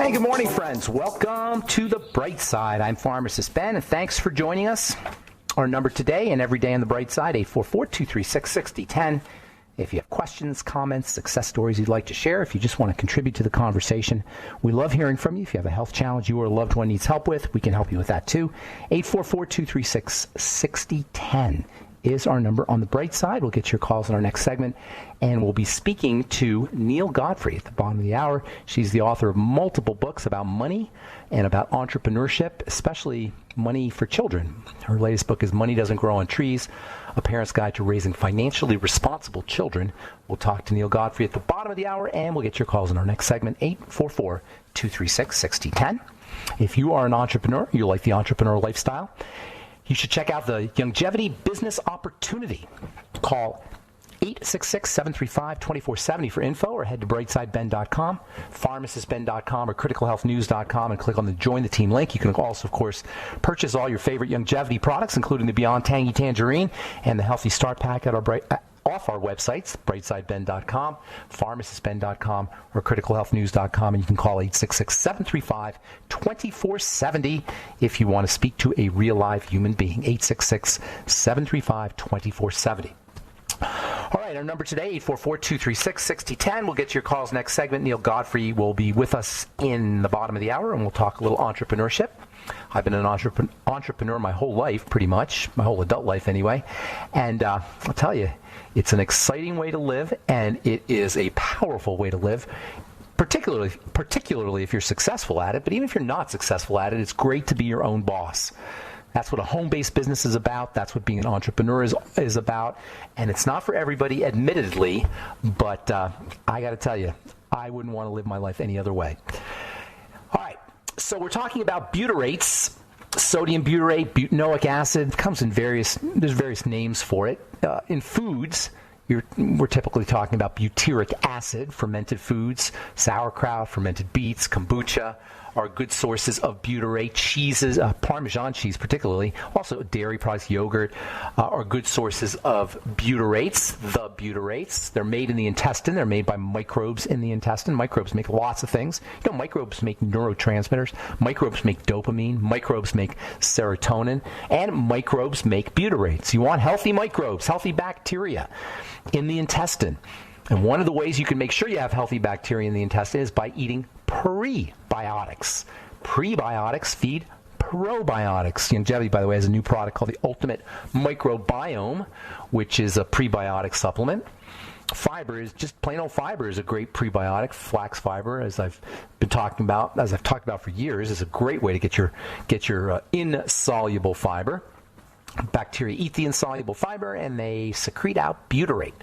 Hey, good morning, friends. Welcome to the Bright Side. I'm Pharmacist Ben, and thanks for joining us. Our number today and every day on the Bright Side, 844-236-6010. If you have questions, comments, success stories you'd like to share, if you just want to contribute to the conversation, we love hearing from you. If you have a health challenge you or a loved one needs help with, we can help you with that too. 844-236-6010 is our number on the Bright Side. We'll get your calls in our next segment, and we'll be speaking to Neil Godfrey at the bottom of the hour. She's the author of multiple books about money and about entrepreneurship, especially money for children. Her latest book is Money Doesn't Grow on Trees, A Parent's Guide to Raising Financially Responsible Children. We'll talk to Neil Godfrey at the bottom of the hour, and we'll get your calls in our next segment, 844-236-6010. If you are an entrepreneur, you like the entrepreneur lifestyle, you should check out the Longevity Business Opportunity. Call 866-735-2470 for info, or head to brightsideben.com, pharmacistben.com, or criticalhealthnews.com and click on the Join the Team link. You can also, of course, purchase all your favorite longevity products, including the Beyond Tangy Tangerine and the Healthy Start Pack at off our websites, brightsideben.com, pharmacistben.com, or criticalhealthnews.com, and you can call 866-735-2470 if you want to speak to a real live human being. 866-735-2470. All right, our number today, 844-236-6010. We'll get to your calls next segment. Neil Godfrey will be with us in the bottom of the hour, and we'll talk a little entrepreneurship. I've been an entrepreneur my whole life, pretty much, my whole adult life anyway. And I'll tell you, it's an exciting way to live, and it is a powerful way to live, particularly if you're successful at it. But even if you're not successful at it, it's great to be your own boss. That's what a home-based business is about. That's what being an entrepreneur is about. And it's not for everybody, admittedly, but I got to tell you, I wouldn't want to live my life any other way. All right, so we're talking about butyrates. Sodium butyrate, butanoic acid, comes in there's various names for it. In foods, we're typically talking about butyric acid. Fermented foods, sauerkraut, fermented beets, kombucha are good sources of butyrate. Cheeses, Parmesan cheese particularly, also dairy products, yogurt, are good sources of butyrates. The butyrates, they're made in the intestine. They're made by microbes in the intestine. Microbes make lots of things. You know, microbes make neurotransmitters. Microbes make dopamine. Microbes make serotonin. And microbes make butyrates. You want healthy microbes, healthy bacteria in the intestine. And one of the ways you can make sure you have healthy bacteria in the intestine is by eating prebiotics. Prebiotics feed probiotics. Longevity, by the way, has a new product called the Ultimate Microbiome, which is a prebiotic supplement. Fiber is just plain old fiber is a great prebiotic. Flax fiber, as I've talked about for years, is a great way to get your insoluble fiber. Bacteria eat the insoluble fiber and they secrete out butyrate.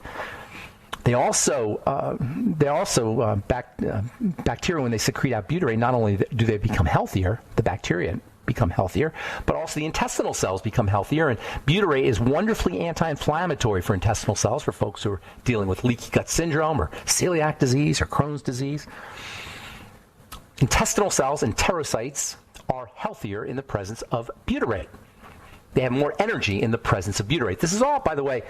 Bacteria, when they secrete out butyrate, not only do they become healthier, the bacteria become healthier, but also the intestinal cells become healthier. And butyrate is wonderfully anti-inflammatory for intestinal cells, for folks who are dealing with leaky gut syndrome or celiac disease or Crohn's disease. Intestinal cells, enterocytes, are healthier in the presence of butyrate. They have more energy in the presence of butyrate. This is all, by the way,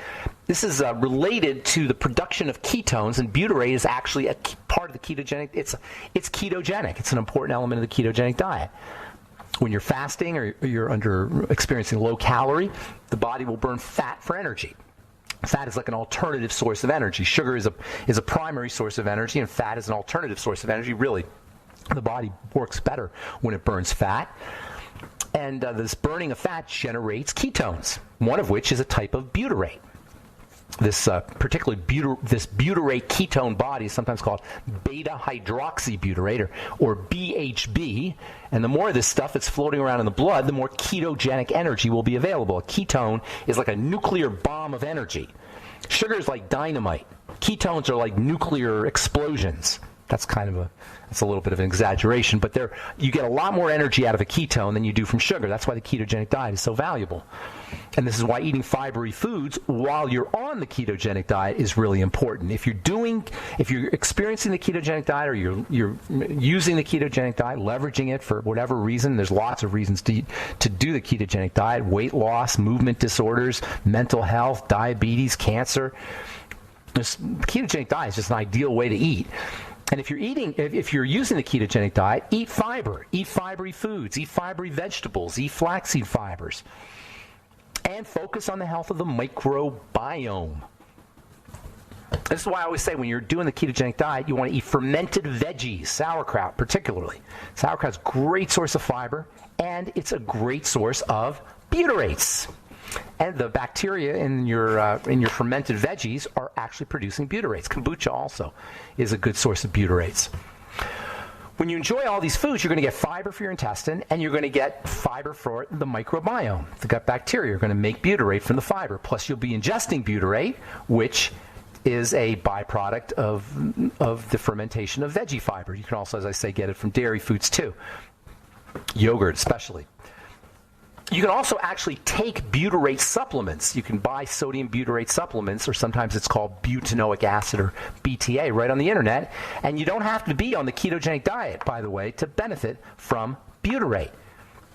related to the production of ketones, and butyrate is actually a part of the ketogenic. It's ketogenic. It's an important element of the ketogenic diet. When you're fasting or you're experiencing low calorie, the body will burn fat for energy. Fat is like an alternative source of energy. Sugar is a primary source of energy, and fat is an alternative source of energy. Really, the body works better when it burns fat. And this burning of fat generates ketones, one of which is a type of butyrate. This particularly this butyrate ketone body is sometimes called beta-hydroxybutyrate, or BHB. And the more of this stuff that's floating around in the blood, the more ketogenic energy will be available. A ketone is like a nuclear bomb of energy. Sugar is like dynamite. Ketones are like nuclear explosions. That's a little bit of an exaggeration, but you get a lot more energy out of a ketone than you do from sugar. That's why the ketogenic diet is so valuable. And this is why eating fibery foods while you're on the ketogenic diet is really important. If you're experiencing the ketogenic diet, or you're using the ketogenic diet, leveraging it for whatever reason, there's lots of reasons to do the ketogenic diet: weight loss, movement disorders, mental health, diabetes, cancer. The ketogenic diet is just an ideal way to eat. And if you're using the ketogenic diet, eat fiber, eat fibery foods, eat fibery vegetables, eat flaxseed fibers, and focus on the health of the microbiome. This is why I always say when you're doing the ketogenic diet, you want to eat fermented veggies, sauerkraut particularly. Sauerkraut's a great source of fiber, and it's a great source of butyrates. And the bacteria in your fermented veggies are actually producing butyrates. Kombucha also is a good source of butyrates. When you enjoy all these foods, you're going to get fiber for your intestine, and you're going to get fiber for the microbiome. The gut bacteria are going to make butyrate from the fiber. Plus, you'll be ingesting butyrate, which is a byproduct of the fermentation of veggie fiber. You can also, as I say, get it from dairy foods too. Yogurt especially. You can also actually take butyrate supplements. You can buy sodium butyrate supplements, or sometimes it's called butanoic acid, or BTA, right on the internet. And you don't have to be on the ketogenic diet, by the way, to benefit from butyrate.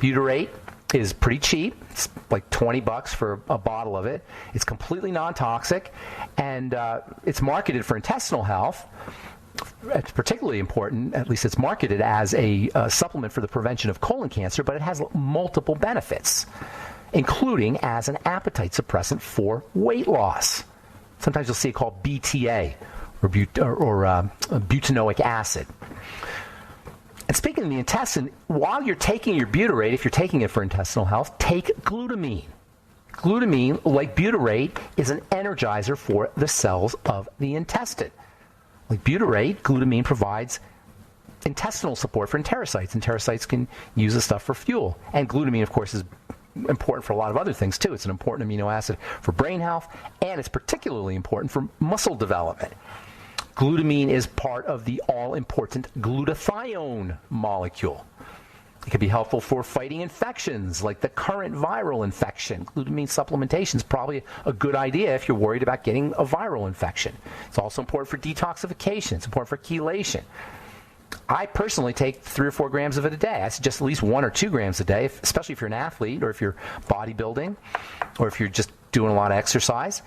Butyrate is pretty cheap. It's like $20 for a bottle of it. It's completely non-toxic, and it's marketed for intestinal health. It's particularly important, at least it's marketed as a supplement for the prevention of colon cancer, but it has multiple benefits, including as an appetite suppressant for weight loss. Sometimes you'll see it called BTA, or butanoic acid. And speaking of the intestine, while you're taking your butyrate, if you're taking it for intestinal health, take glutamine. Glutamine, like butyrate, is an energizer for the cells of the intestine. Like butyrate, glutamine provides intestinal support for enterocytes. Enterocytes can use the stuff for fuel. And glutamine, of course, is important for a lot of other things, too. It's an important amino acid for brain health, and it's particularly important for muscle development. Glutamine is part of the all-important glutathione molecule. It can be helpful for fighting infections, like the current viral infection. Glutamine supplementation is probably a good idea if you're worried about getting a viral infection. It's also important for detoxification. It's important for chelation. I personally take 3 or 4 grams of it a day. I suggest at least 1 or 2 grams a day, especially if you're an athlete, or if you're bodybuilding, or if you're just doing a lot of exercise.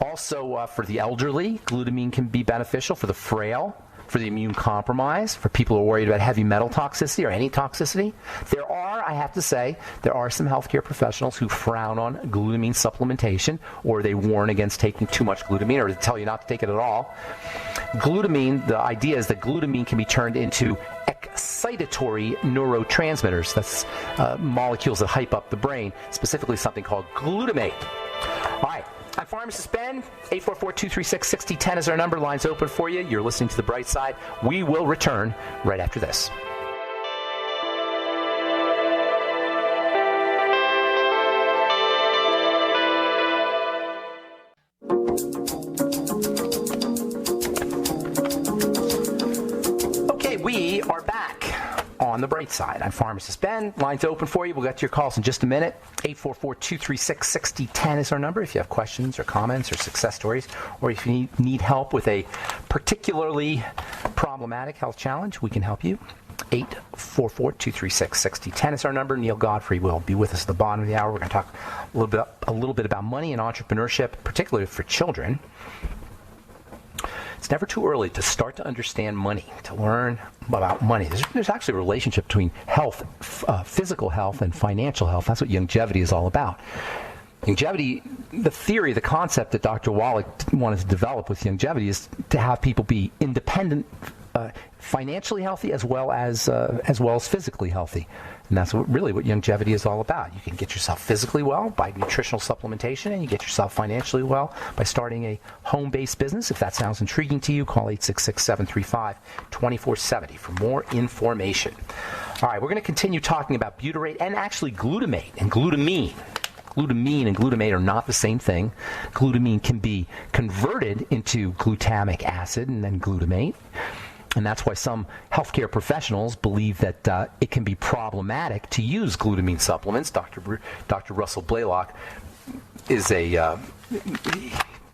Also, for the elderly, glutamine can be beneficial for the frail, for the immune compromised, for people who are worried about heavy metal toxicity or any toxicity. I have to say, there are some healthcare professionals who frown on glutamine supplementation, or they warn against taking too much glutamine, or they tell you not to take it at all. Glutamine, the idea is that glutamine can be turned into excitatory neurotransmitters. That's molecules that hype up the brain, specifically something called glutamate. All right. I'm Pharmacist Ben. 844-236-6010 is our number. Line's open for you. You're listening to The Bright Side. We will return right after this. Okay, we are back on The Bright Side. I'm Pharmacist Ben. Line's open for you. We'll get to your calls in just a minute. 844-236-6010 is our number if you have questions or comments or success stories, or if you need help with a particularly problematic health challenge, we can help you. 844-236-6010 is our number. Neil Godfrey will be with us at the bottom of the hour. We're going to talk a little bit about money and entrepreneurship, particularly for children. It's never too early to start to understand money, to learn about money. There's actually a relationship between health, physical health, and financial health. That's what longevity is all about. Longevity, the theory, the concept that Dr. Wallach wanted to develop with longevity is to have people be independent, financially healthy as well as physically healthy. And that's really what longevity is all about. You can get yourself physically well by nutritional supplementation, and you get yourself financially well by starting a home-based business. If that sounds intriguing to you, call 866-735-2470 for more information. All right, we're going to continue talking about butyrate and actually glutamate and glutamine. Glutamine and glutamate are not the same thing. Glutamine can be converted into glutamic acid and then glutamate. And that's why some healthcare professionals believe that it can be problematic to use glutamine supplements. Dr. Russell Blaylock is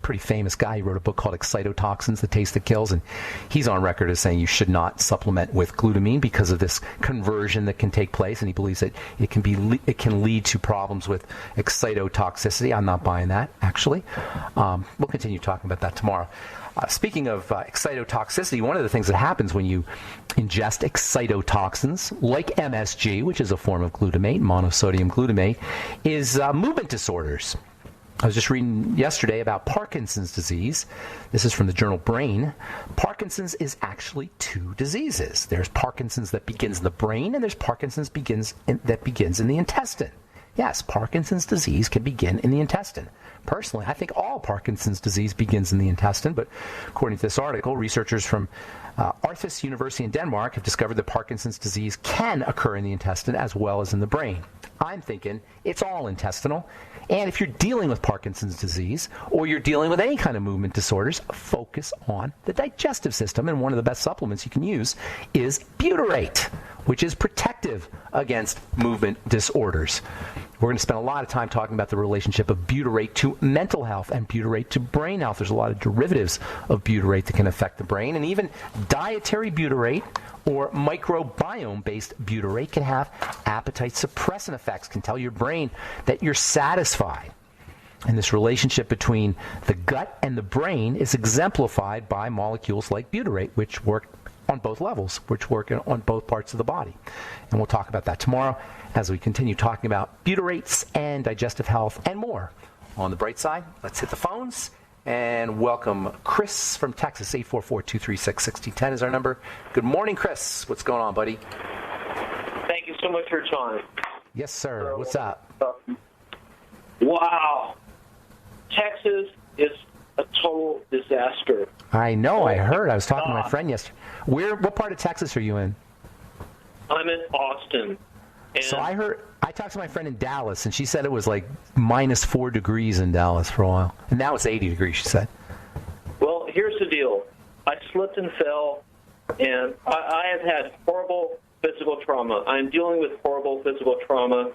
pretty famous guy. He wrote a book called Excitotoxins, The Taste That Kills, and he's on record as saying you should not supplement with glutamine because of this conversion that can take place, and he believes that it can lead to problems with excitotoxicity. I'm not buying that, actually. We'll continue talking about that tomorrow. Speaking of excitotoxicity, one of the things that happens when you ingest excitotoxins, like MSG, which is a form of glutamate, monosodium glutamate, is movement disorders. I was just reading yesterday about Parkinson's disease. This is from the journal Brain. Parkinson's is actually two diseases. There's Parkinson's that begins in the brain, and there's Parkinson's that begins in the intestine. Yes, Parkinson's disease can begin in the intestine. Personally, I think all Parkinson's disease begins in the intestine, but according to this article, researchers from Aarhus University in Denmark have discovered that Parkinson's disease can occur in the intestine as well as in the brain. I'm thinking it's all intestinal. And if you're dealing with Parkinson's disease or you're dealing with any kind of movement disorders, focus on the digestive system. And one of the best supplements you can use is butyrate, which is protective against movement disorders. We're going to spend a lot of time talking about the relationship of butyrate to mental health and butyrate to brain health. There's a lot of derivatives of butyrate that can affect the brain, and even dietary butyrate or microbiome-based butyrate can have appetite suppressant effects, can tell your brain that you're satisfied. And this relationship between the gut and the brain is exemplified by molecules like butyrate, which work on both levels, which work on both parts of the body. And we'll talk about that tomorrow as we continue talking about butyrates and digestive health and more. On the bright side, let's hit the phones and welcome Chris from Texas. 844-236-6010 is our number. Good morning, Chris. What's going on, buddy? Thank you so much for your time. Yes, sir. What's up? Wow. Texas is a total disaster. I know. I heard. I was talking to my friend yesterday. What part of Texas are you in? I'm in Austin. So I talked to my friend in Dallas, and she said it was like -4 degrees in Dallas for a while. And now it's 80 degrees, she said. Well, here's the deal. I slipped and fell, and I have had horrible physical trauma. I'm dealing with horrible physical trauma.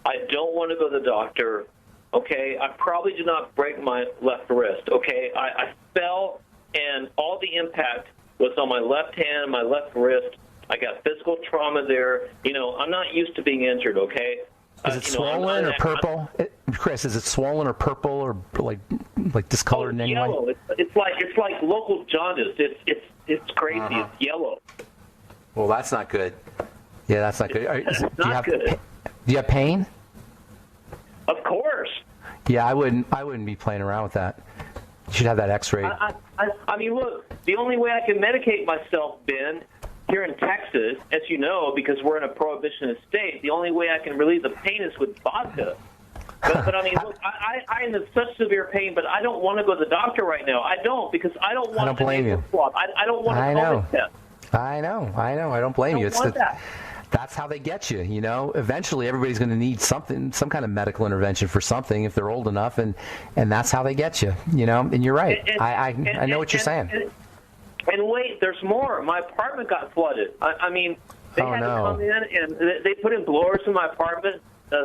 I don't want to go to the doctor. Okay, I probably did not break my left wrist. Okay, I fell, and all the impact was on my left hand, my left wrist. I got physical trauma there. You know, I'm not used to being injured, okay? Is it swollen or purple? Chris, is it swollen or purple or like discolored in any yellow. way? It's like local jaundice. It's crazy. It's yellow. Well, that's not good. Yeah, that's not good. Good. Do you have pain? Of course. Yeah, I wouldn't be playing around with that. You should have that X-ray. I mean, look, the only way I can medicate myself, Ben, here in Texas, as you know, because we're in a prohibitionist state, the only way I can relieve the pain is with vodka. But I mean, look, I am in such severe pain, but I don't want to go to the doctor right now. I don't, because I don't want to blame you. I don't want to COVID test. I know. I don't blame you. That. That's how they get you, you know. Eventually, everybody's going to need some kind of medical intervention for something if they're old enough, and that's how they get you, you know. And you're right. I know what you're saying. And wait, there's more. My apartment got flooded. I mean, they had to come in, and they put in blowers in my apartment.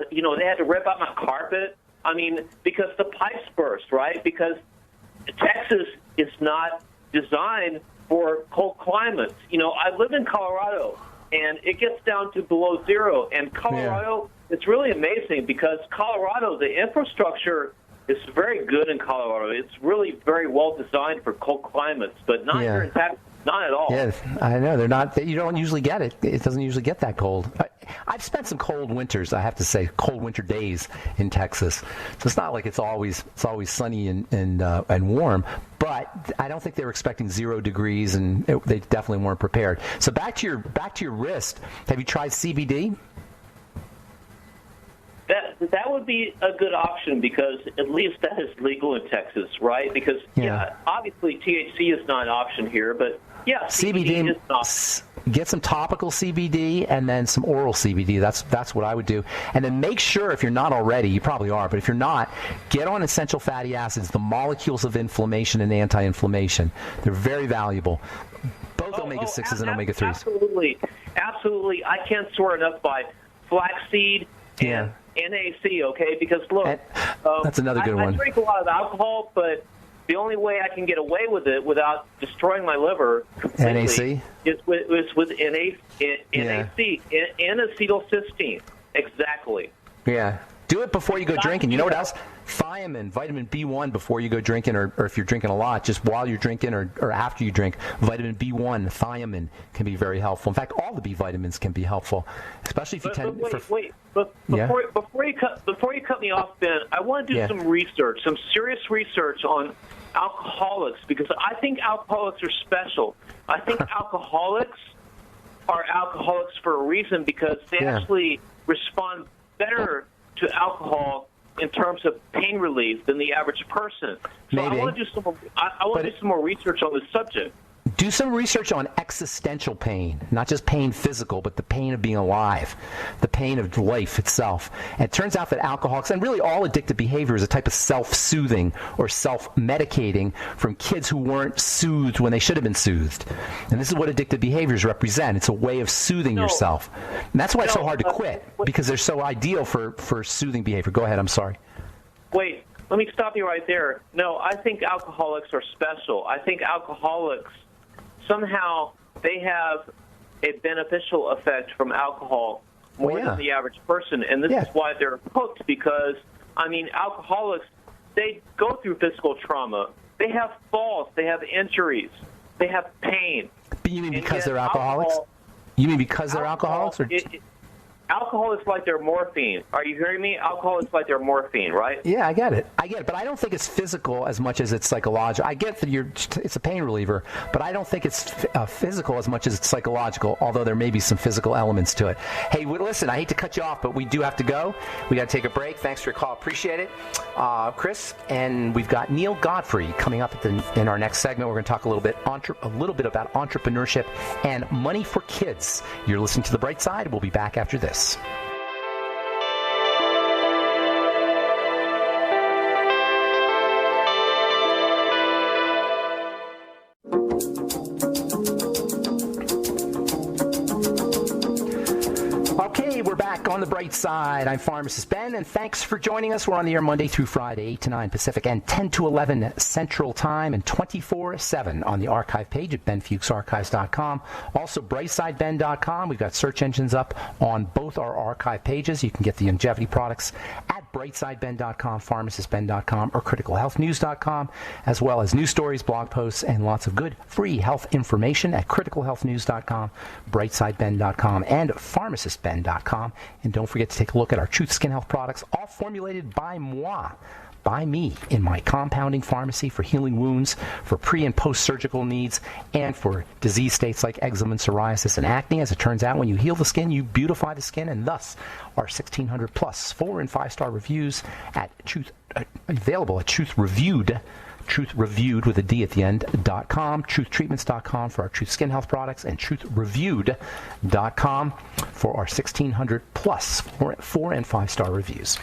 You know, they had to rip out my carpet. I mean, because the pipes burst, right? Because Texas is not designed for cold climates. You know, I live in Colorado, and it gets down to below zero. And Colorado, it's really amazing because Colorado, the infrastructure is very good in Colorado. It's really very well designed for cold climates, but not here in Texas. Not at all. Yes, I know. They're not. You don't usually get it. It doesn't usually get that cold. I've spent some cold winters, I have to say, cold winter days in Texas. So it's not like it's always sunny and warm. But I don't think they were expecting 0 degrees, and they definitely weren't prepared. So back to your wrist. Have you tried CBD? That would be a good option because at least that is legal in Texas, right? Because obviously THC is not an option here, but CBD is not. Get some topical CBD and then some oral CBD. That's what I would do. And then make sure, if you're not already, you probably are, but if you're not, get on essential fatty acids, the molecules of inflammation and anti-inflammation. They're very valuable. Both omega-6s and omega-3s. Absolutely. I can't swear enough by flaxseed and NAC, okay? Because, look, that's another good one. I drink a lot of alcohol, but the only way I can get away with it without destroying my liver completely is with N-acetylcysteine. Exactly. Yeah. Do it before you go drinking. You know what else? Thiamine, vitamin B1 before you go drinking, or if you're drinking a lot, just while you're drinking or after you drink. Vitamin B1, thiamine can be very helpful. In fact, all the B vitamins can be helpful, especially if you tend. Before you cut me off, Ben, I want to do some research, some serious research on alcoholics, because I think alcoholics are special. I think alcoholics are alcoholics for a reason, because they actually respond better to alcohol in terms of pain relief than the average person. So I want to do some more research on this subject. Do some research on existential pain, not just pain physical, but the pain of being alive, the pain of life itself. And it turns out that alcoholics, and really all addictive behavior, is a type of self-soothing or self-medicating from kids who weren't soothed when they should have been soothed. And this is what addictive behaviors represent. It's a way of soothing yourself. And that's why it's so hard to quit, because they're so ideal for soothing behavior. Go ahead, I'm sorry. Wait, let me stop you right there. No, I think alcoholics are special. I think alcoholics, somehow they have a beneficial effect from alcohol more than the average person. And this is why they're hooked, because, I mean, alcoholics, they go through physical trauma. They have falls. They have injuries. They have pain. But you mean because they're alcoholics? You mean because they're alcoholics? Or alcohol is like their morphine. Are you hearing me? Alcohol is like their morphine, right? Yeah, I get it. But I don't think it's physical as much as it's psychological. I get that it's a pain reliever, but I don't think it's physical as much as it's psychological, although there may be some physical elements to it. Hey, listen, I hate to cut you off, but we do have to go. We got to take a break. Thanks for your call. Appreciate it, Chris. And we've got Neil Godfrey coming up in our next segment. We're going to talk a little bit about entrepreneurship and money for kids. You're listening to The Bright Side. We'll be back after this. Okay, we're back on The Bright Side. I'm Pharmacist Ben, and thanks for joining us. We're on the air Monday through Friday, 8 to 9 Pacific, and 10 to 11 Central Time, and 24/7 on the archive page at benfuchsarchives.com. Also, brightsideben.com. We've got search engines up on both our archive pages. You can get the longevity products at brightsideben.com, pharmacistben.com, or criticalhealthnews.com, as well as news stories, blog posts, and lots of good free health information at criticalhealthnews.com, brightsideben.com, and pharmacistben.com. And don't forget to take a look at our Truth Skin Health products, all formulated by me in my compounding pharmacy for healing wounds, for pre- and post-surgical needs, and for disease states like eczema and psoriasis and acne. As it turns out, when you heal the skin, you beautify the skin, and thus our 1,600 plus 4- and 5-star reviews at available at Truth Reviewed with a D at the end.com, truthtreatments.com for our Truth Skin Health products, and truthreviewed.com for our 1,600 plus 4- and 5-star reviews.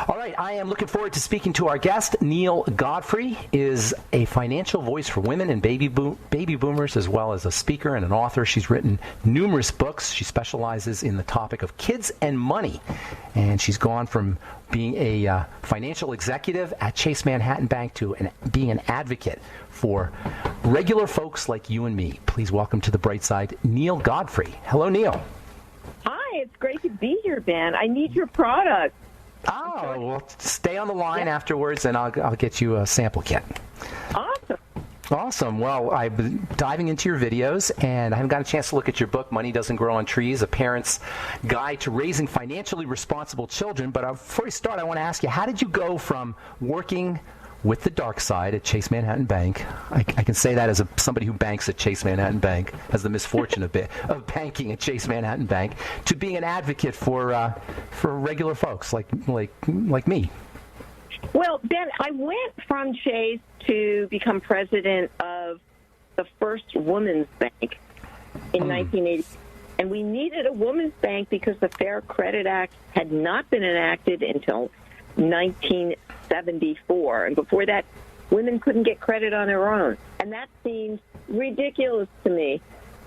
All right, I am looking forward to speaking to our guest. Neil Godfrey is a financial voice for women and baby boomers, as well as a speaker and an author. She's written numerous books. She specializes in the topic of kids and money, and she's gone from being a financial executive at Chase Manhattan Bank to being an advocate for regular folks like you and me. Please welcome to The Bright Side, Neil Godfrey. Hello, Neil. Hi, it's great to be here, Ben. I need your product. Oh, well, stay on the line afterwards, and I'll get you a sample kit. Awesome. Well, I've been diving into your videos, and I haven't got a chance to look at your book, Money Doesn't Grow on Trees, A Parent's Guide to Raising Financially Responsible Children. But before we start, I want to ask you, how did you go from working with the dark side at Chase Manhattan Bank? I can say that as somebody who banks at Chase Manhattan Bank, has the misfortune of banking at Chase Manhattan Bank, to being an advocate for regular folks like me. Well, Ben, I went from Chase to become president of the first women's bank in 1980. And we needed a women's bank because the Fair Credit Act had not been enacted until 1974. And before that, women couldn't get credit on their own. And that seemed ridiculous to me.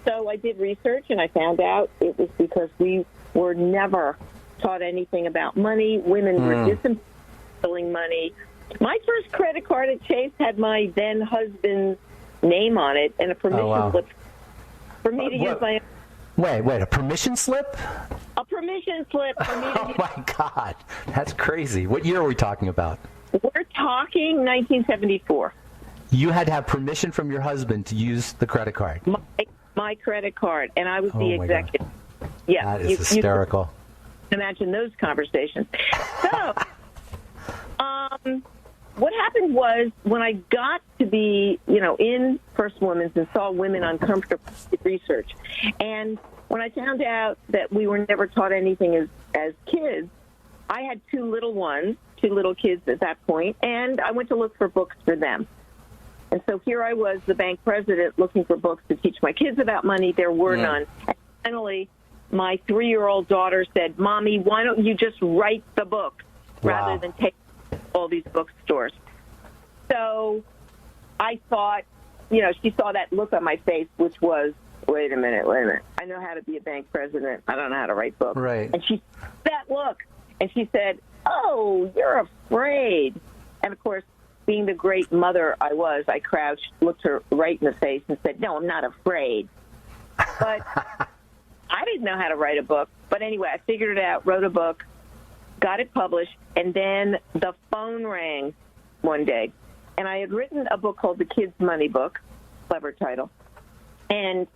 So I did research, and I found out it was because we were never taught anything about money. Women were disempowered money. My first credit card at Chase had my then husband's name on it and a permission slip for me to use my. Wait, a permission slip? A permission slip for me to Oh my God, that's crazy. What year are we talking about? We're talking 1974. You had to have permission from your husband to use the credit card. My credit card, and I was the executive. God. Yeah, that is hysterical. You can imagine those conversations. So, what happened was when I got to be, in First Women's and saw women uncomfortable with research, and when I found out that we were never taught anything as kids, I had two little kids at that point, and I went to look for books for them. And so here I was, the bank president, looking for books to teach my kids about money. There were none. And finally, my 3-year-old daughter said, Mommy, why don't you just write the book rather than take all these bookstores? So I thought, she saw that look on my face, which was, wait a minute. I know how to be a bank president. I don't know how to write books. Right. And she that look, and she said, oh, you're afraid. And, of course, being the great mother I was, I crouched, looked her right in the face and said, no, I'm not afraid. But I didn't know how to write a book. But anyway, I figured it out, wrote a book, got it published, and then the phone rang one day. And I had written a book called The Kids' Money Book, clever title. And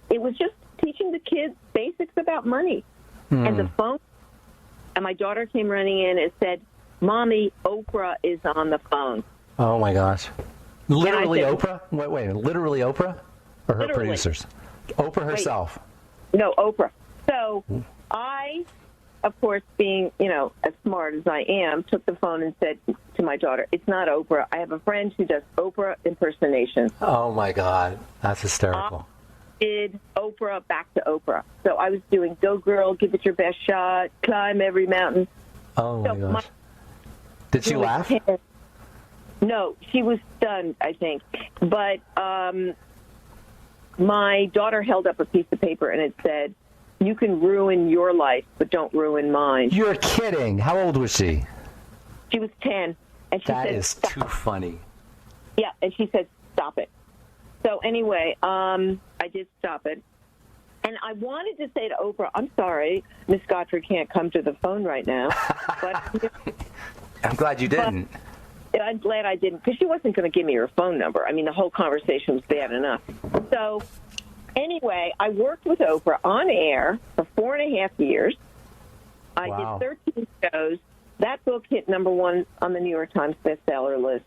it was just teaching the kids basics about money. And the phone, and my daughter came running in and said, Mommy, Oprah is on the phone. Oh, my gosh. Literally said, Oprah? Wait, literally Oprah? Or her producers? Oprah herself? No, Oprah. So I, of course, being, as smart as I am, took the phone and said to my daughter, it's not Oprah. I have a friend who does Oprah impersonation. Oh, my God. That's hysterical. I did Oprah back to Oprah. So I was doing Go Girl, Give It Your Best Shot, Climb Every Mountain. Oh, my gosh. Did she laugh? No, she was stunned, I think. But my daughter held up a piece of paper and it said, you can ruin your life, but don't ruin mine. You're kidding. How old was she? She was 10. And she that said, is stop. too funny. Yeah, and she said, stop it. So anyway, I did stop it. And I wanted to say to Oprah, I'm sorry, Miss Godfrey can't come to the phone right now. But I'm glad you didn't. I'm glad I didn't, because she wasn't going to give me her phone number. I mean, the whole conversation was bad enough. So anyway, I worked with Oprah on air for 4.5 years. I did 13 shows. That book hit #1 on the New York Times bestseller list.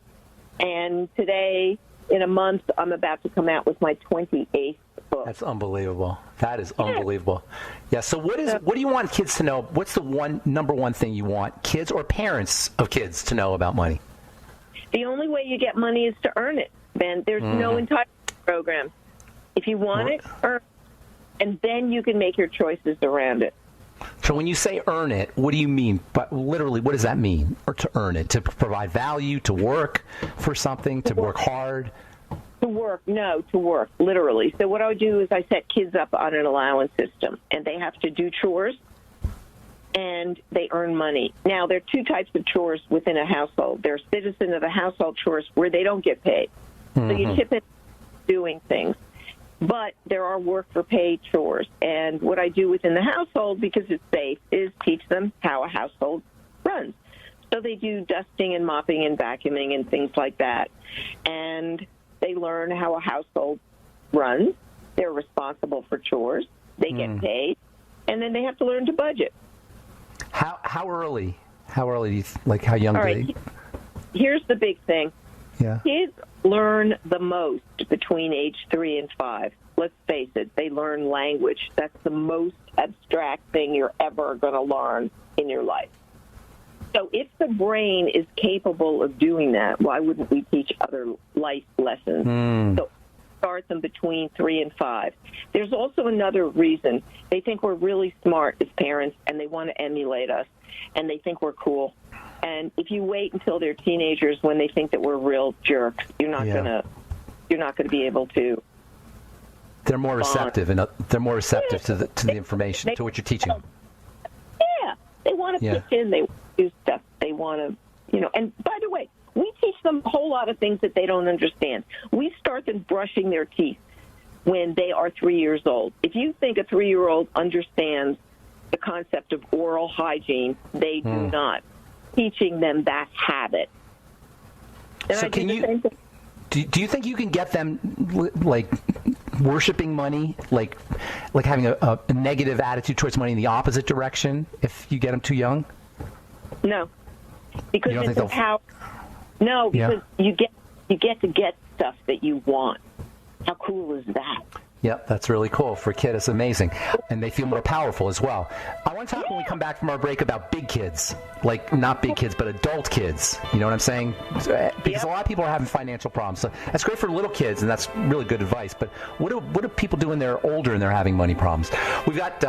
And today, in a month, I'm about to come out with my 28th book. That's unbelievable. That is unbelievable. Yeah, so what do you want kids to know? What's the #1 thing you want kids or parents of kids to know about money? The only way you get money is to earn it, Ben. There's no entitlement program. If you want it, earn it. And then you can make your choices around it. So when you say earn it, what do you mean? But literally, what does that mean? Or to earn it? To provide value, to work for something, to work hard? To work, literally. So what I would do is I set kids up on an allowance system, and they have to do chores, and they earn money. Now, there are two types of chores within a household. There's citizen of the household chores where they don't get paid. So you chip in doing things. But there are work for pay chores. And what I do within the household, because it's safe, is teach them how a household runs. So they do dusting and mopping and vacuuming and things like that. And they learn how a household runs. They're responsible for chores. They get paid. And then they have to learn to budget. How early? How early do you how young All do right. they? Here's the big thing. Yeah. Kids learn the most between age 3 and 5. Let's face it, they learn language. That's the most abstract thing you're ever going to learn in your life. So if the brain is capable of doing that, why wouldn't we teach other life lessons? So start them between 3 and 5. There's also another reason. They think we're really smart as parents, and they want to emulate us, and they think we're cool. And if you wait until they're teenagers when they think that we're real jerks, you're not gonna be able to. They're more receptive, and they're more receptive to the information, to what you're teaching them. Yeah, they want to pitch in. They want to do stuff. They want to, And by the way, We teach them a whole lot of things that they don't understand. We start them brushing their teeth when they are 3 years old. If you think a 3-year-old understands the concept of oral hygiene, they do not. Teaching them that habit. And so do you think you can get them, like, worshiping money, like having a negative attitude towards money in the opposite direction if you get them too young? No, because it's a power. No, because you get to get stuff that you want. How cool is that? Yep, that's really cool. For a kid, it's amazing. And they feel more powerful as well. I want to talk when we come back from our break about big kids. Like, not big kids, but adult kids. You know what I'm saying? Because a lot of people are having financial problems. So that's great for little kids, and that's really good advice. But what do people do when they're older and they're having money problems? We've got,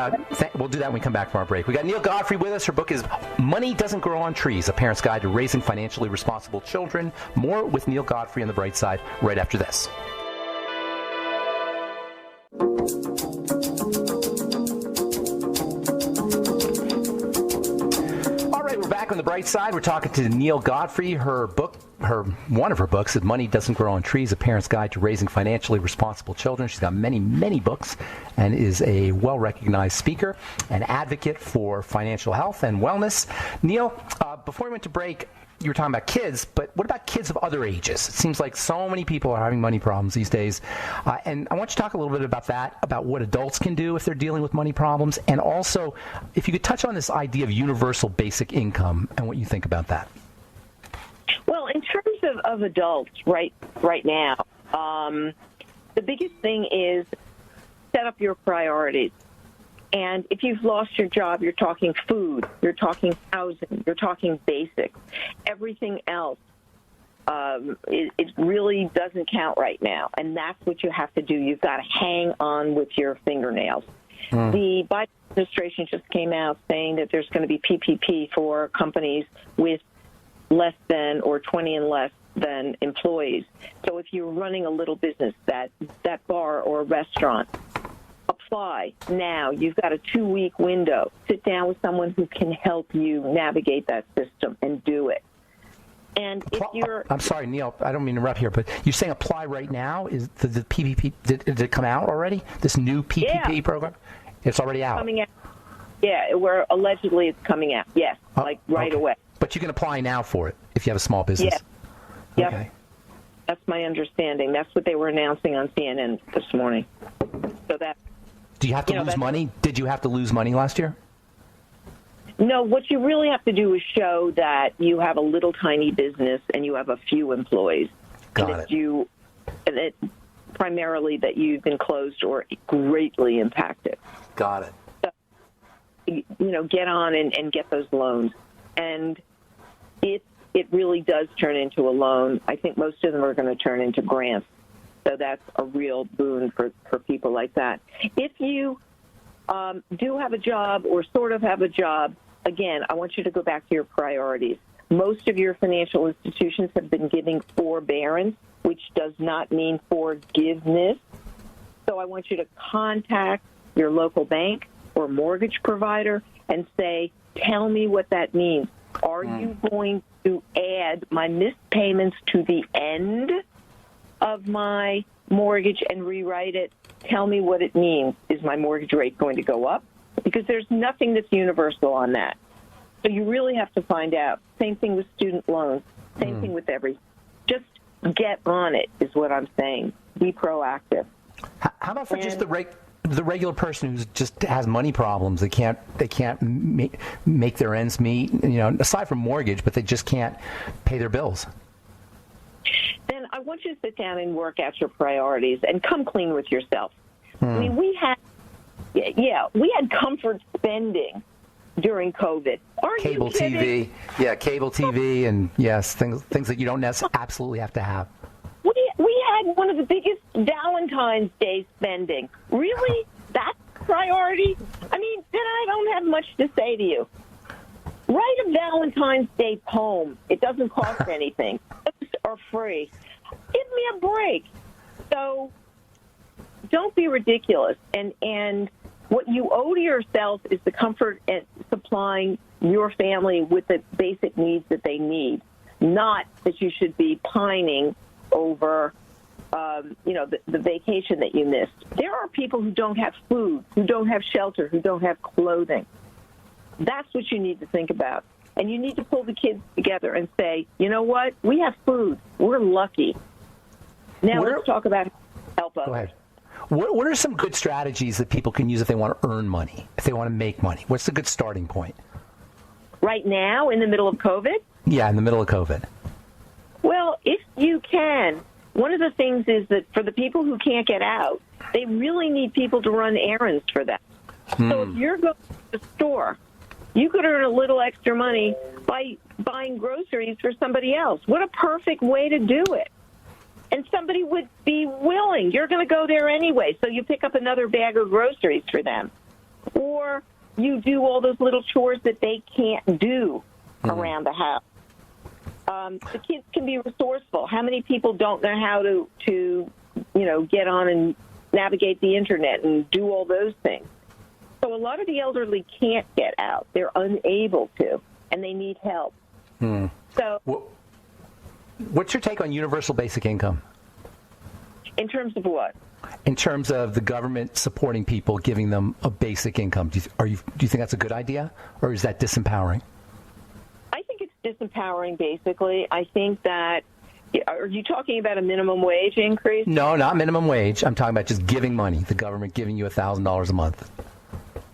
we'll do that when we come back from our break. We got Neil Godfrey with us. Her book is Money Doesn't Grow on Trees, A Parent's Guide to Raising Financially Responsible Children. More with Neil Godfrey on The Bright Side right after this. On the bright side, we're talking to Neil Godfrey. One of her books is Money Doesn't Grow on Trees, A Parent's Guide to Raising Financially Responsible Children. She's got many, many books and is a well-recognized speaker and advocate for financial health and wellness. Neil, before we went to break, you were talking about kids, but what about kids of other ages? It seems like so many people are having money problems these days. And I want you to talk a little bit about that, about what adults can do if they're dealing with money problems, and also if you could touch on this idea of universal basic income and what you think about that. Well, in terms of adults right now, the biggest thing is set up your priorities. And if you've lost your job, you're talking food, you're talking housing, you're talking basics. Everything else, it really doesn't count right now. And that's what you have to do. You've got to hang on with your fingernails. The Biden administration just came out saying that there's going to be PPP for companies with less than or 20 and less than employees. So if you're running a little business, that bar or restaurant, apply now. You've got a 2-week window. Sit down with someone who can help you navigate that system and do it. And if you're... I'm sorry, Neil, I don't mean to interrupt here, but you're saying apply right now? Is the PPP, did it come out already? This new PPP program? It's already out? Coming out. Yeah, allegedly it's coming out, yes, right away. But you can apply now for it if you have a small business? Yes. Yep. Okay. That's my understanding. That's what they were announcing on CNN this morning. So that... Do you have to lose money? Did you have to lose money last year? No, what you really have to do is show that you have a little tiny business and you have a few employees. Got it. Primarily that you've been closed or greatly impacted. Got it. So, get on and get those loans. And it really does turn into a loan. I think most of them are going to turn into grants. So that's a real boon for people like that. If you do have a job or sort of have a job, again, I want you to go back to your priorities. Most of your financial institutions have been giving forbearance, which does not mean forgiveness. So I want you to contact your local bank or mortgage provider and say, tell me what that means. Are you going to add my missed payments to the end of my mortgage and rewrite it? Tell me what it means. Is my mortgage rate going to go up? Because there's nothing that's universal on that. So you really have to find out. Same thing with student loans. Same thing with everything. Just get on it is what I'm saying. Be proactive. How about for just the regular person who just has money problems? They can't make their ends meet. Aside from mortgage, but they just can't pay their bills. Then I want you to sit down and work out your priorities and come clean with yourself. I mean, we had comfort spending during COVID. Cable TV, cable TV, and yes, things that you don't absolutely have to have. We had one of the biggest Valentine's Day spending. Really? That's priority? I mean, then I don't have much to say to you. Write a Valentine's Day poem. It doesn't cost anything. Books are free. Give me a break. So don't be ridiculous. And what you owe to yourself is the comfort and supplying your family with the basic needs that they need. not that you should be pining over, the vacation that you missed. There are people who don't have food, who don't have shelter, who don't have clothing. That's what you need to think about. And you need to pull the kids together and say, you know what? We have food. We're lucky. Now let's talk about help others. Go ahead. What are some good strategies that people can use if they want to earn money, if they want to make money? What's a good starting point? Right now, in the middle of COVID? Yeah, in the middle of COVID. Well, if you can, one of the things is that for the people who can't get out, they really need people to run errands for them. So if you're going to the store, you could earn a little extra money by buying groceries for somebody else. What a perfect way to do it. And somebody would be willing. You're going to go there anyway, so you pick up another bag of groceries for them. Or you do all those little chores that they can't do around the house. The kids can be resourceful. How many people don't know how to get on and navigate the internet and do all those things? So a lot of the elderly can't get out. They're unable to, and they need help. So, what's your take on universal basic income? In terms of what? In terms of the government supporting people, giving them a basic income. Do you think that's a good idea, or is that disempowering? I think it's disempowering, basically. I think that, are you talking about a minimum wage increase? No, not minimum wage. I'm talking about just giving money, the government giving you $1,000 a month.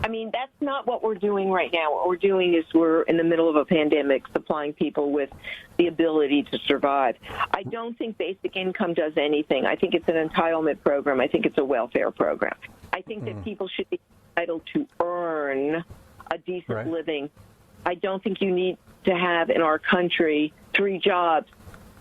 I mean, that's not what we're doing right now. What we're doing is we're in the middle of a pandemic, supplying people with the ability to survive. I don't think basic income does anything. I think it's an entitlement program. I think it's a welfare program. I think that people should be entitled to earn a decent living. I don't think you need to have in our country 3 jobs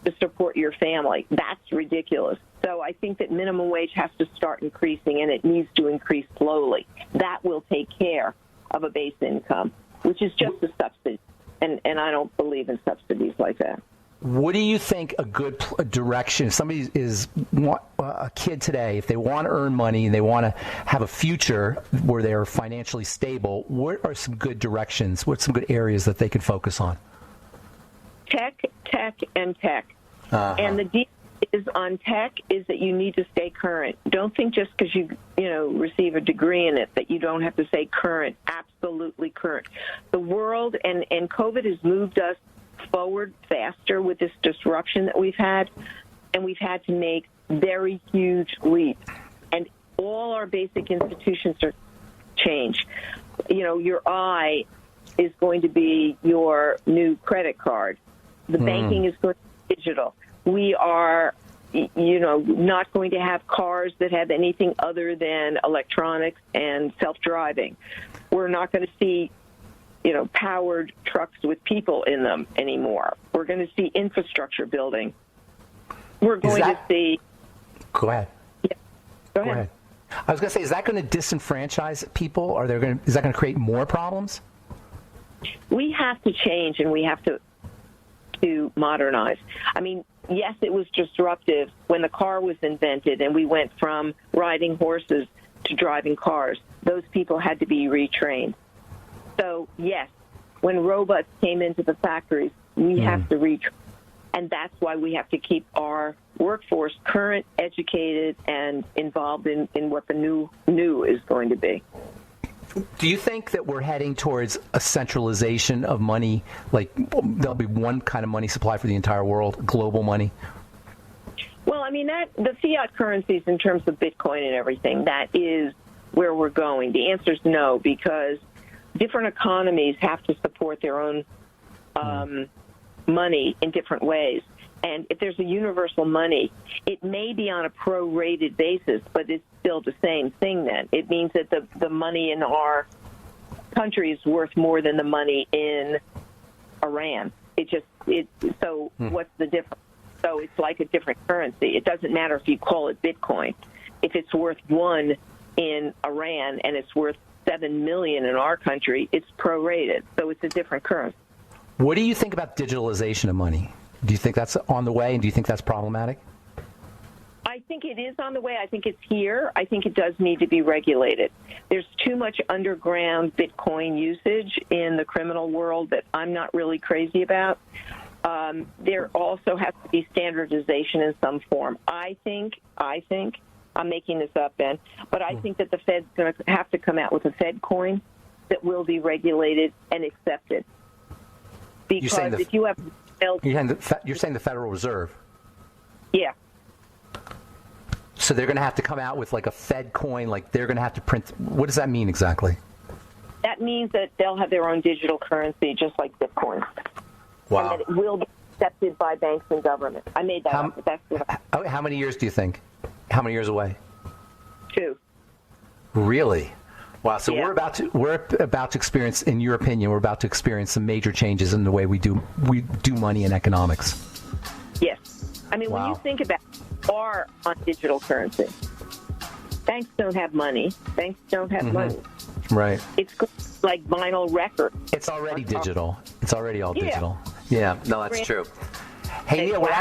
to support your family. That's ridiculous. So I think that minimum wage has to start increasing, and it needs to increase slowly. That will take care of a base income, which is just a subsidy, and I don't believe in subsidies like that. What do you think a good direction, if somebody is a kid today, if they want to earn money and they want to have a future where they're financially stable, what are some good directions? What's some good areas that they can focus on? Tech, and tech. And the deal is on tech is that you need to stay current. Don't think just because you receive a degree in it that you don't have to stay current. Absolutely current. The world and COVID has moved us forward faster with this disruption that we've had, and we've had to make very huge leaps. And all our basic institutions are change. Your eye is going to be your new credit card. The banking is going to be digital. We are, not going to have cars that have anything other than electronics and self-driving. We're not going to see, powered trucks with people in them anymore. We're going to see infrastructure building. We're going to see... Go ahead. Yeah. Go ahead. I was going to say, is that going to disenfranchise people? Is that going to create more problems? We have to change, and we have to modernize. I mean, yes, it was disruptive when the car was invented and we went from riding horses to driving cars. Those people had to be retrained. So, yes, when robots came into the factories, we have to retrain. And that's why we have to keep our workforce current, educated, and involved in what the new is going to be. Do you think that we're heading towards a centralization of money, like there'll be one kind of money supply for the entire world, global money? Well, I mean, the fiat currencies in terms of Bitcoin and everything, that is where we're going. The answer is no, because different economies have to support their own money in different ways. And if there's a universal money, it may be on a prorated basis, but it's still the same thing then. It means that the money in our country is worth more than the money in Iran. What's the difference? So it's like a different currency. It doesn't matter if you call it Bitcoin. If it's worth 1 in Iran and it's worth 7 million in our country, it's prorated. So it's a different currency. What do you think about digitalization of money? Do you think that's on the way, and do you think that's problematic? I think it is on the way. I think it's here. I think it does need to be regulated. There's too much underground Bitcoin usage in the criminal world that I'm not really crazy about. there also has to be standardization in some form. I think, I'm making this up, Ben, but I think that the Fed's going to have to come out with a Fed coin that will be regulated and accepted. Because if you have... You're saying the Federal Reserve? Yeah. So they're going to have to come out with like a Fed coin, like they're going to have to print. What does that mean exactly? That means that they'll have their own digital currency, just like Bitcoin. Wow. And that it will be accepted by banks and government. I made that up. That's what how many years do you think? How many years away? 2. Really? Wow. So Yeah. we're about to experience, in your opinion, we're about to experience some major changes in the way we do money and economics. Yes. I mean, Wow. when you think about are on digital currency, banks don't have money. Banks don't have money. Right. It's like vinyl record. It's already digital. It's already all Yeah. digital. Yeah. No, that's true. Hey, Neil, we're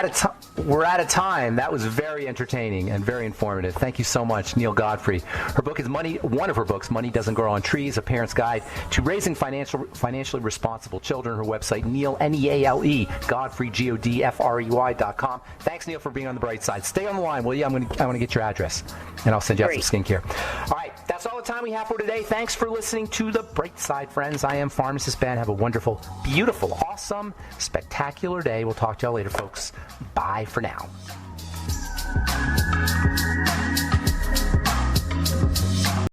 out of time. That was very entertaining and very informative. Thank you so much, Neil Godfrey. Her book is one of her books, Money Doesn't Grow on Trees, A Parent's Guide to Raising Financially Responsible Children. Her website, Neil, Neale, Godfrey, Godfrey.com. Thanks, Neil, for being on the bright side. Stay on the line, will you? I want to get your address, and I'll send you out some skincare. All right, that's all the time we have for today. Thanks for listening to The Bright Side, friends. I am Pharmacist Ben. Have a wonderful, beautiful, awesome, spectacular day. We'll talk to y'all later, folks. Bye for now.